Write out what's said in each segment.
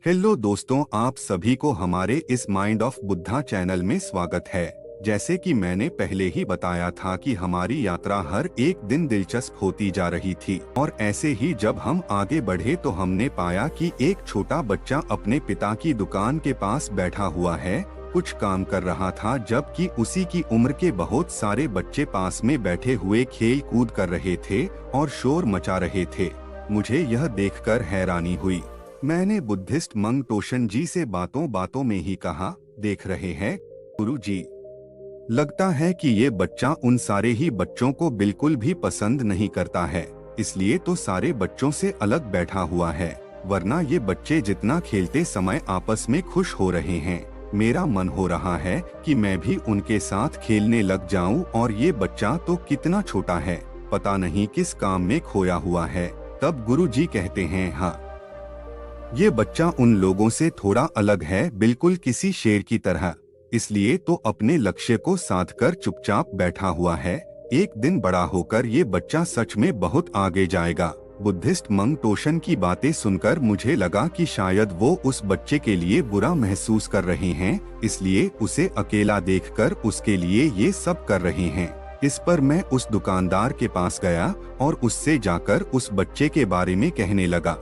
Hello दोस्तों, आप सभी को हमारे इस माइंड ऑफ बुद्धा चैनल में स्वागत है। जैसे कि मैंने पहले ही बताया था कि हमारी यात्रा हर एक दिन दिलचस्प होती जा रही थी और ऐसे ही जब हम आगे बढ़े तो हमने पाया कि एक छोटा बच्चा अपने पिता की दुकान के पास बैठा हुआ है, कुछ काम कर रहा था, जबकि उसी की उम्र के बहुत सारे बच्चे पास में बैठे हुए खेल कूद कर रहे थे और शोर मचा रहे थे। मुझे यह देखकर हैरानी हुई। मैंने बुद्धिस्ट मंग टोशन जी से बातों बातों में ही कहा, देख रहे हैं गुरु जी, लगता है कि ये बच्चा उन सारे ही बच्चों को बिल्कुल भी पसंद नहीं करता है, इसलिए तो सारे बच्चों से अलग बैठा हुआ है, वरना ये बच्चे जितना खेलते समय आपस में खुश हो रहे हैं। मेरा मन हो रहा है कि मैं भी उनके साथ खेलने लग जाऊं, और ये बच्चा तो कितना छोटा है, पता नहीं किस काम में खोया हुआ है। तब गुरु जी कहते हैं, हाँ, ये बच्चा उन लोगों से थोड़ा अलग है, बिल्कुल किसी शेर की तरह, इसलिए तो अपने लक्ष्य को साध कर चुपचाप बैठा हुआ है। एक दिन बड़ा होकर ये बच्चा सच में बहुत आगे जाएगा। बुद्धिस्ट मंग टोशन की बातें सुनकर मुझे लगा कि शायद वो उस बच्चे के लिए बुरा महसूस कर रहे हैं, इसलिए उसे अकेला देखकर उसके लिए ये सब कर रहे हैं। इस पर मैं उस दुकानदार के पास गया और उससे जाकर उस बच्चे के बारे में कहने लगा।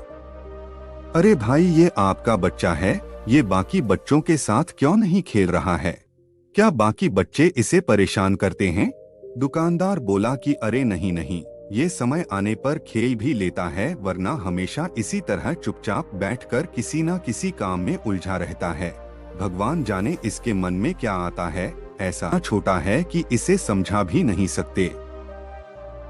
अरे भाई, ये आपका बच्चा है, ये बाकी बच्चों के साथ क्यों नहीं खेल रहा है? क्या बाकी बच्चे इसे परेशान करते हैं? दुकानदार बोला कि अरे नहीं नहीं, ये समय आने पर खेल भी लेता है, वरना हमेशा इसी तरह चुपचाप बैठकर किसी न किसी काम में उलझा रहता है। भगवान जाने इसके मन में क्या आता है, ऐसा छोटा है कि इसे समझा भी नहीं सकते।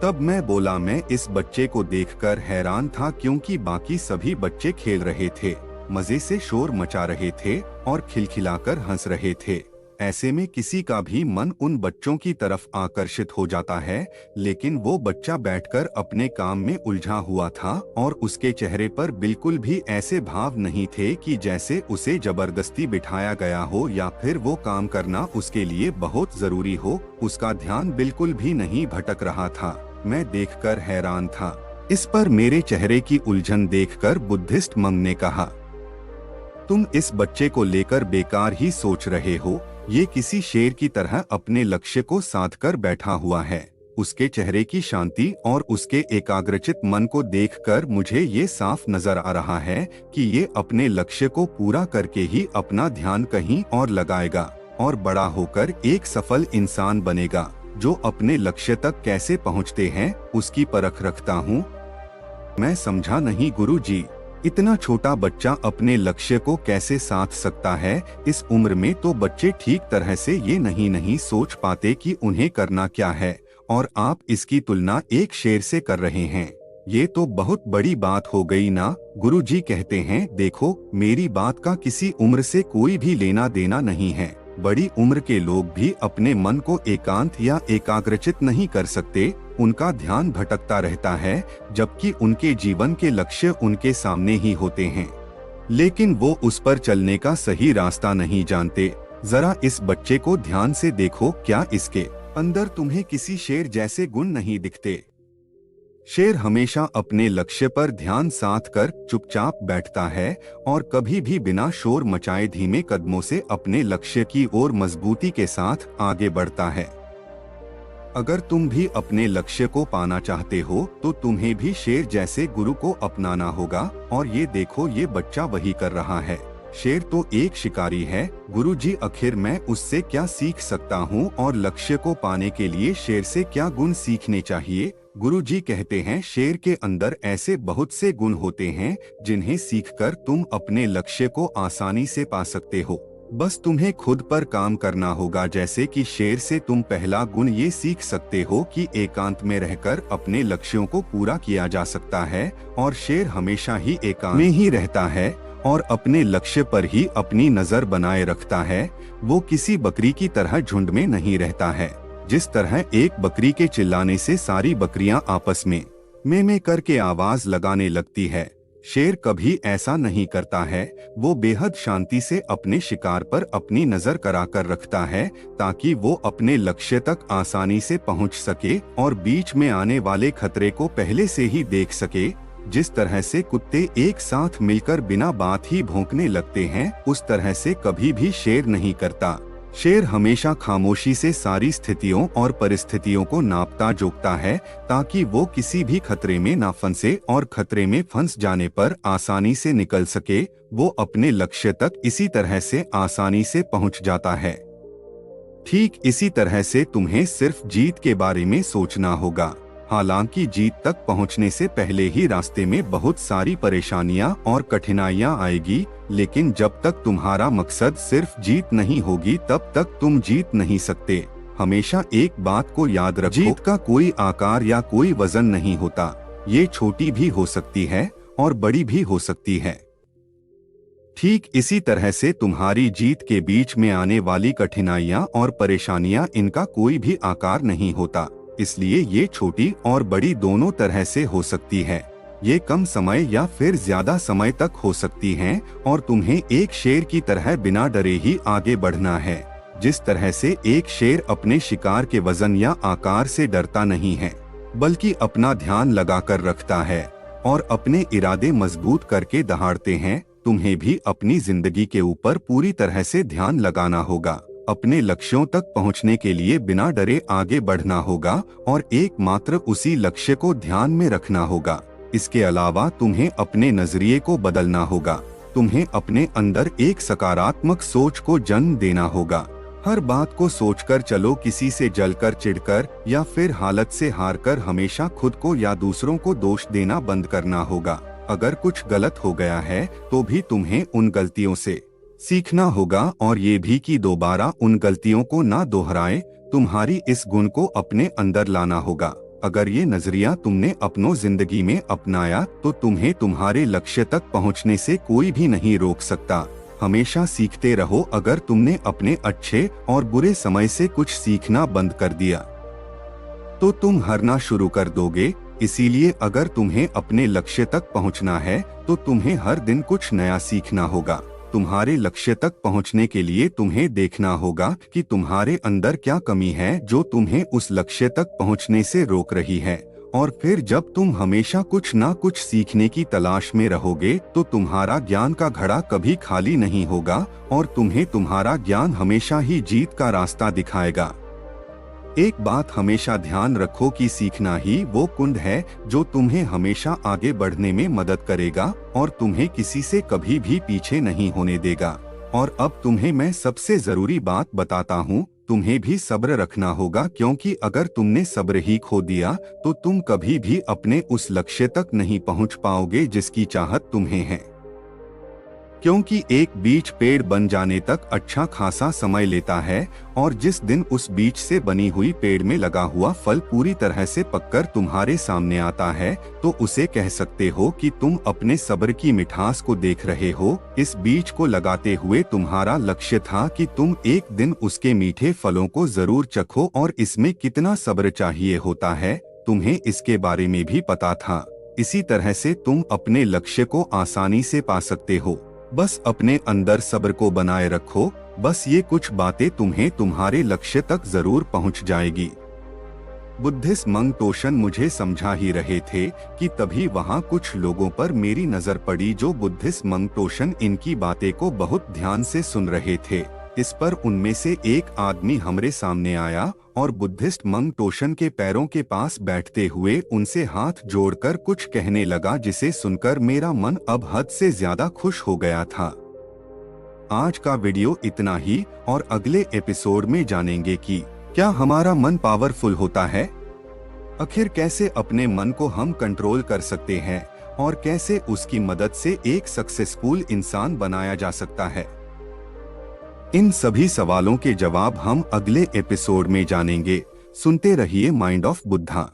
तब मैं बोला, मैं इस बच्चे को देखकर हैरान था, क्योंकि बाकी सभी बच्चे खेल रहे थे, मजे से शोर मचा रहे थे और खिलखिलाकर हंस रहे थे। ऐसे में किसी का भी मन उन बच्चों की तरफ आकर्षित हो जाता है, लेकिन वो बच्चा बैठकर अपने काम में उलझा हुआ था और उसके चेहरे पर बिल्कुल भी ऐसे भाव नहीं थे कि जैसे उसे जबरदस्ती बिठाया गया हो या फिर वो काम करना उसके लिए बहुत जरूरी हो। उसका ध्यान बिल्कुल भी नहीं भटक रहा था। मैं देखकर हैरान था। इस पर मेरे चेहरे की उलझन देखकर बुद्धिस्ट मंग ने कहा, तुम इस बच्चे को लेकर बेकार ही सोच रहे हो, ये किसी शेर की तरह अपने लक्ष्य को साध कर बैठा हुआ है। उसके चेहरे की शांति और उसके एकाग्रचित मन को देखकर मुझे ये साफ नजर आ रहा है कि ये अपने लक्ष्य को पूरा करके ही अपना ध्यान कहीं और लगाएगा और बड़ा होकर एक सफल इंसान बनेगा, जो अपने लक्ष्य तक कैसे पहुंचते हैं उसकी परख रखता हूँ। मैं समझा नहीं गुरु जी, इतना छोटा बच्चा अपने लक्ष्य को कैसे साध सकता है? इस उम्र में तो बच्चे ठीक तरह से ये नहीं सोच पाते कि उन्हें करना क्या है, और आप इसकी तुलना एक शेर से कर रहे हैं। ये तो बहुत बड़ी बात हो गई ना। गुरु जी कहते हैं, देखो, मेरी बात का किसी उम्र से कोई भी लेना देना नहीं है। बड़ी उम्र के लोग भी अपने मन को एकांत या एकाग्रचित नहीं कर सकते, उनका ध्यान भटकता रहता है, जबकि उनके जीवन के लक्ष्य उनके सामने ही होते हैं, लेकिन वो उस पर चलने का सही रास्ता नहीं जानते। जरा इस बच्चे को ध्यान से देखो, क्या इसके अंदर तुम्हें किसी शेर जैसे गुण नहीं दिखते? शेर हमेशा अपने लक्ष्य पर ध्यान साध कर चुपचाप बैठता है और कभी भी बिना शोर मचाए धीमे कदमों से अपने लक्ष्य की ओर मजबूती के साथ आगे बढ़ता है। अगर तुम भी अपने लक्ष्य को पाना चाहते हो तो तुम्हें भी शेर जैसे गुरु को अपनाना होगा, और ये देखो, ये बच्चा वही कर रहा है। शेर तो एक शिकारी है गुरु जी, आखिर मैं उससे क्या सीख सकता हूँ और लक्ष्य को पाने के लिए शेर से क्या गुण सीखने चाहिए? गुरु जी कहते हैं, शेर के अंदर ऐसे बहुत से गुण होते हैं जिन्हें सीखकर तुम अपने लक्ष्य को आसानी से पा सकते हो। बस तुम्हें खुद पर काम करना होगा। जैसे कि शेर से तुम पहला गुण ये सीख सकते हो कि एकांत में रहकर अपने लक्ष्यों को पूरा किया जा सकता है, और शेर हमेशा ही एकांत में ही रहता है और अपने लक्ष्य पर ही अपनी नजर बनाए रखता है। वो किसी बकरी की तरह झुंड में नहीं रहता है। जिस तरह एक बकरी के चिल्लाने से सारी बकरियां आपस में में करके आवाज लगाने लगती है, शेर कभी ऐसा नहीं करता है। वो बेहद शांति से अपने शिकार पर अपनी नजर कराकर रखता है, ताकि वो अपने लक्ष्य तक आसानी से पहुंच सके और बीच में आने वाले खतरे को पहले से ही देख सके। जिस तरह से कुत्ते एक साथ मिलकर बिना बात ही भौंकने लगते हैं, उस तरह से कभी भी शेर नहीं करता। शेर हमेशा खामोशी से सारी स्थितियों और परिस्थितियों को नापता जोखता है, ताकि वो किसी भी खतरे में ना फंसे और खतरे में फंस जाने पर आसानी से निकल सके। वो अपने लक्ष्य तक इसी तरह से आसानी से पहुंच जाता है। ठीक इसी तरह से तुम्हें सिर्फ जीत के बारे में सोचना होगा। हालांकि जीत तक पहुंचने से पहले ही रास्ते में बहुत सारी परेशानियां और कठिनाइयां आएगी, लेकिन जब तक तुम्हारा मकसद सिर्फ जीत नहीं होगी तब तक तुम जीत नहीं सकते। हमेशा एक बात को याद रखो, जीत का कोई आकार या कोई वजन नहीं होता। ये छोटी भी हो सकती है और बड़ी भी हो सकती है। ठीक इसी तरह से तुम्हारी जीत के बीच में आने वाली कठिनाइयां और परेशानियां, इनका कोई भी आकार नहीं होता, इसलिए ये छोटी और बड़ी दोनों तरह से हो सकती है। ये कम समय या फिर ज्यादा समय तक हो सकती हैं और तुम्हें एक शेर की तरह बिना डरे ही आगे बढ़ना है। जिस तरह से एक शेर अपने शिकार के वजन या आकार से डरता नहीं है, बल्कि अपना ध्यान लगाकर रखता है और अपने इरादे मजबूत करके दहाड़ते हैं, तुम्हें भी अपनी जिंदगी के ऊपर पूरी तरह से ध्यान लगाना होगा। अपने लक्ष्यों तक पहुंचने के लिए बिना डरे आगे बढ़ना होगा और एकमात्र उसी लक्ष्य को ध्यान में रखना होगा। इसके अलावा तुम्हें अपने नजरिए को बदलना होगा। तुम्हें अपने अंदर एक सकारात्मक सोच को जन्म देना होगा। हर बात को सोचकर चलो, किसी से जलकर चिढ़कर या फिर हालत से हारकर हमेशा खुद को या दूसरों को दोष देना बंद करना होगा। अगर कुछ गलत हो गया है तो भी तुम्हें उन गलतियों से सीखना होगा और ये भी कि दोबारा उन गलतियों को ना दोहराएं। तुम्हारी इस गुण को अपने अंदर लाना होगा। अगर ये नजरिया तुमने अपनों जिंदगी में अपनाया तो तुम्हें तुम्हारे लक्ष्य तक पहुंचने से कोई भी नहीं रोक सकता। हमेशा सीखते रहो। अगर तुमने अपने अच्छे और बुरे समय से कुछ सीखना बंद कर दिया तो तुम हारना शुरू कर दोगे। इसीलिए अगर तुम्हें अपने लक्ष्य तक पहुंचना है तो तुम्हें हर दिन कुछ नया सीखना होगा। तुम्हारे लक्ष्य तक पहुंचने के लिए तुम्हें देखना होगा कि तुम्हारे अंदर क्या कमी है जो तुम्हें उस लक्ष्य तक पहुंचने से रोक रही है। और फिर जब तुम हमेशा कुछ ना कुछ सीखने की तलाश में रहोगे तो तुम्हारा ज्ञान का घड़ा कभी खाली नहीं होगा और तुम्हें तुम्हारा ज्ञान हमेशा ही जीत का रास्ता दिखाएगा। एक बात हमेशा ध्यान रखो कि सीखना ही वो कुंड है जो तुम्हें हमेशा आगे बढ़ने में मदद करेगा और तुम्हें किसी से कभी भी पीछे नहीं होने देगा। और अब तुम्हें मैं सबसे जरूरी बात बताता हूँ, तुम्हें भी सब्र रखना होगा, क्योंकि अगर तुमने सब्र ही खो दिया तो तुम कभी भी अपने उस लक्ष्य तक नहीं पहुँच पाओगे जिसकी चाहत तुम्हें है। क्योंकि एक बीज पेड़ बन जाने तक अच्छा खासा समय लेता है और जिस दिन उस बीज से बनी हुई पेड़ में लगा हुआ फल पूरी तरह से पककर तुम्हारे सामने आता है तो उसे कह सकते हो कि तुम अपने सब्र की मिठास को देख रहे हो। इस बीज को लगाते हुए तुम्हारा लक्ष्य था कि तुम एक दिन उसके मीठे फलों को जरूर चखो और इसमें कितना सब्र चाहिए होता है तुम्हें इसके बारे में भी पता था। इसी तरह से तुम अपने लक्ष्य को आसानी से पा सकते हो। बस अपने अंदर सब्र को बनाए रखो। बस ये कुछ बातें तुम्हें तुम्हारे लक्ष्य तक जरूर पहुंच जाएगी। बुद्धिस्ट मंक टोशन मुझे समझा ही रहे थे कि तभी वहां कुछ लोगों पर मेरी नजर पड़ी जो बुद्धिस्ट मंक टोशन इनकी बातें को बहुत ध्यान से सुन रहे थे। इस पर उनमें से एक आदमी हमारे सामने आया और बुद्धिस्ट मंक टोशन के पैरों के पास बैठते हुए उनसे हाथ जोड़कर कुछ कहने लगा, जिसे सुनकर मेरा मन अब हद से ज्यादा खुश हो गया था। आज का वीडियो इतना ही और अगले एपिसोड में जानेंगे कि क्या हमारा मन पावरफुल होता है, आखिर कैसे अपने मन को हम कंट्रोल कर सकते हैं और कैसे उसकी मदद से एक सक्सेसफुल इंसान बनाया जा सकता है। इन सभी सवालों के जवाब हम अगले एपिसोड में जानेंगे। सुनते रहिए माइंड ऑफ बुद्धा।